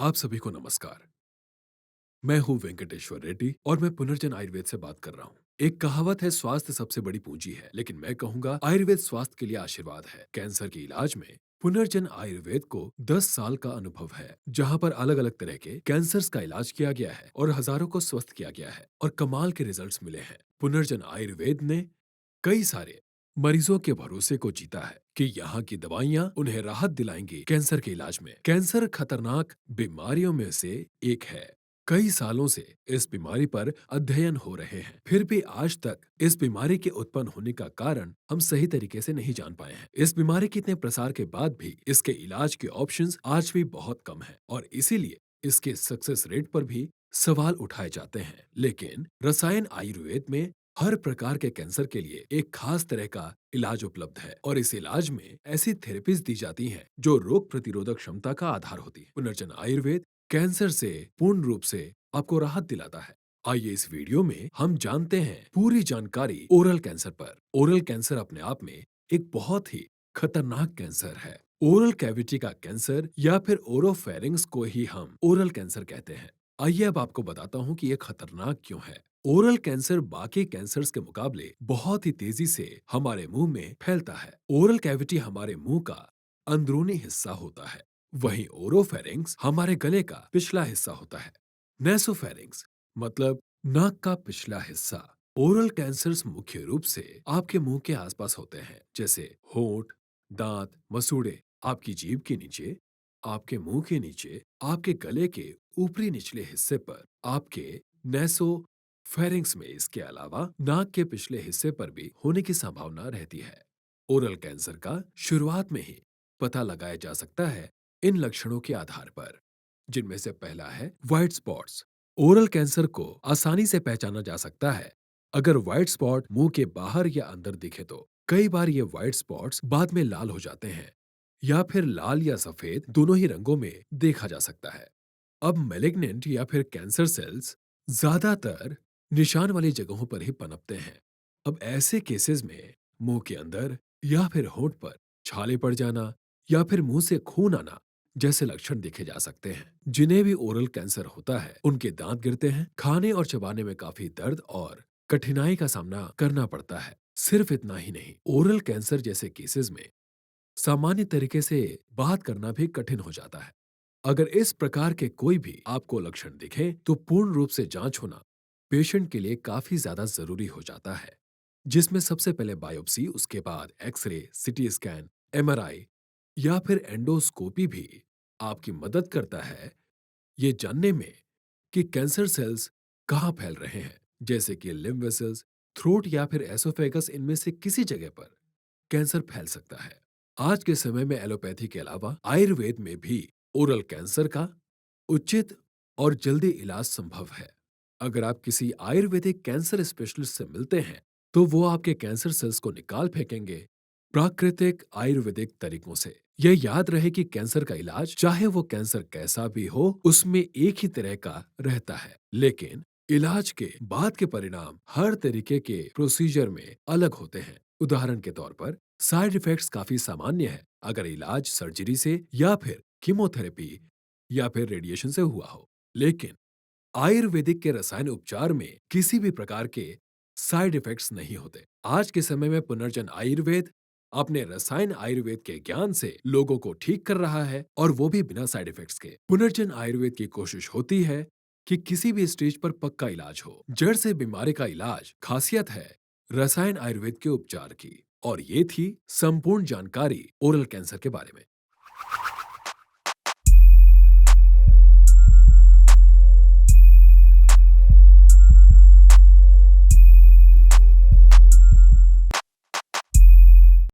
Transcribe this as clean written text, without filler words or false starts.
आप सभी को नमस्कार। मैं हूं वेंकटेश्वर रेड्डी और मैं पुनर्जन आयुर्वेद से बात कर रहा हूं। एक कहावत है, स्वास्थ्य सबसे बड़ी पूंजी है, लेकिन मैं कहूंगा आयुर्वेद स्वास्थ्य के लिए आशीर्वाद है। कैंसर के इलाज में पुनर्जन आयुर्वेद को 10 साल का अनुभव है, जहां पर अलग अलग तरह के कैंसर्स का इलाज किया गया है और हजारों को स्वस्थ किया गया है और कमाल के रिजल्ट्स मिले हैं। पुनर्जन आयुर्वेद ने कई सारे मरीजों के भरोसे को जीता है कि यहाँ की दवाइयाँ उन्हें राहत दिलाएंगी। कैंसर के इलाज में कैंसर खतरनाक बीमारियों में से एक है। कई सालों से इस बीमारी पर अध्ययन हो रहे हैं, फिर भी आज तक इस बीमारी के उत्पन्न होने का कारण हम सही तरीके से नहीं जान पाए हैं। इस बीमारी के इतने प्रसार के बाद भी इसके इलाज के ऑप्शंस आज भी बहुत कम हैं और इसीलिए इसके सक्सेस रेट पर भी सवाल उठाए जाते हैं। लेकिन रसायन आयुर्वेद में हर प्रकार के कैंसर के लिए एक खास तरह का इलाज उपलब्ध है और इस इलाज में ऐसी थेरेपीज दी जाती हैं जो रोग प्रतिरोधक क्षमता का आधार होती है। पुनर्जन आयुर्वेद कैंसर से पूर्ण रूप से आपको राहत दिलाता है। आइए इस वीडियो में हम जानते हैं पूरी जानकारी ओरल कैंसर पर। ओरल कैंसर अपने आप में एक बहुत ही खतरनाक कैंसर है। ओरल कैविटी का कैंसर या फिर ओरोफेरिंग्स को ही हम ओरल कैंसर कहते हैं। आइए अब आपको बताता हूँ कि ये खतरनाक क्यों है। ओरल कैंसर बाकी कैंसर्स के मुकाबले बहुत ही तेजी से हमारे मुंह में फैलता है। ओरल कैविटी हमारे मुंह का अंदरूनी हिस्सा होता है, वहीं ओरोफेरिंग्स हमारे गले का पिछला हिस्सा होता है। नेसोफेरिंग्स मतलब नाक का पिछला हिस्सा। ओरल कैंसर्स मुख्य रूप से आपके मुंह के आसपास होते हैं, जैसे होंठ, दांत, मसूड़े, आपकी जीभ के नीचे, आपके मुंह के नीचे, आपके गले के ऊपरी निचले हिस्से पर, आपके नेसो फेरिंग्स में। इसके अलावा नाक के पिछले हिस्से पर भी होने की संभावना रहती है। ओरल कैंसर का शुरुआत में ही पता लगाया जा सकता है इन लक्षणों के आधार पर, जिनमें से पहला है व्हाइट स्पॉट्स। ओरल कैंसर को आसानी से पहचाना जा सकता है अगर व्हाइट स्पॉट मुंह के बाहर या अंदर दिखे तो। कई बार ये व्हाइट स्पॉट्स बाद में लाल हो जाते हैं या फिर लाल या सफेद दोनों ही रंगों में देखा जा सकता है। अब मैलिग्नेंट या फिर कैंसर सेल्स ज्यादातर निशान वाली जगहों पर ही पनपते हैं। अब ऐसे केसेस में मुंह के अंदर या फिर होंठ पर छाले पड़ जाना या फिर मुंह से खून आना जैसे लक्षण देखे जा सकते हैं। जिन्हें भी ओरल कैंसर होता है उनके दांत गिरते हैं, खाने और चबाने में काफी दर्द और कठिनाई का सामना करना पड़ता है। सिर्फ इतना ही नहीं, ओरल कैंसर जैसे केसेस में सामान्य तरीके से बात करना भी कठिन हो जाता है। अगर इस प्रकार के कोई भी आपको लक्षण दिखे तो पूर्ण रूप से जांच होना पेशेंट के लिए काफी ज्यादा जरूरी हो जाता है, जिसमें सबसे पहले बायोप्सी, उसके बाद एक्सरे, सिटी स्कैन, एमआरआई या फिर एंडोस्कोपी भी आपकी मदद करता है ये जानने में कि कैंसर सेल्स कहाँ फैल रहे हैं, जैसे कि लिम्फ वेसल्स, थ्रोट या फिर एसोफेगस। इनमें से किसी जगह पर कैंसर फैल सकता है। आज के समय में एलोपैथी के अलावा आयुर्वेद में भी ओरल कैंसर का उचित और जल्दी इलाज संभव है। अगर आप किसी आयुर्वेदिक कैंसर स्पेशलिस्ट से मिलते हैं तो वो आपके कैंसर सेल्स को निकाल फेंकेंगे प्राकृतिक आयुर्वेदिक तरीकों से। यह याद रहे कि कैंसर का इलाज, चाहे वो कैंसर कैसा भी हो, उसमें एक ही तरह का रहता है, लेकिन इलाज के बाद के परिणाम हर तरीके के प्रोसीजर में अलग होते हैं। उदाहरण के तौर पर साइड इफेक्ट्स काफी सामान्य है अगर इलाज सर्जरी से या फिर कीमोथेरेपी या फिर रेडिएशन से हुआ हो, लेकिन आयुर्वेदिक के रसायन उपचार में किसी भी प्रकार के साइड इफेक्ट्स नहीं होते। आज के समय में पुनर्जन आयुर्वेद अपने रसायन आयुर्वेद के ज्ञान से लोगों को ठीक कर रहा है और वो भी बिना साइड इफेक्ट्स के। पुनर्जन आयुर्वेद की कोशिश होती है कि किसी भी स्टेज पर पक्का इलाज हो। जड़ से बीमारी का इलाज खासियत है रसायन आयुर्वेद के उपचार की। और ये थी संपूर्ण जानकारी ओरल कैंसर के बारे में।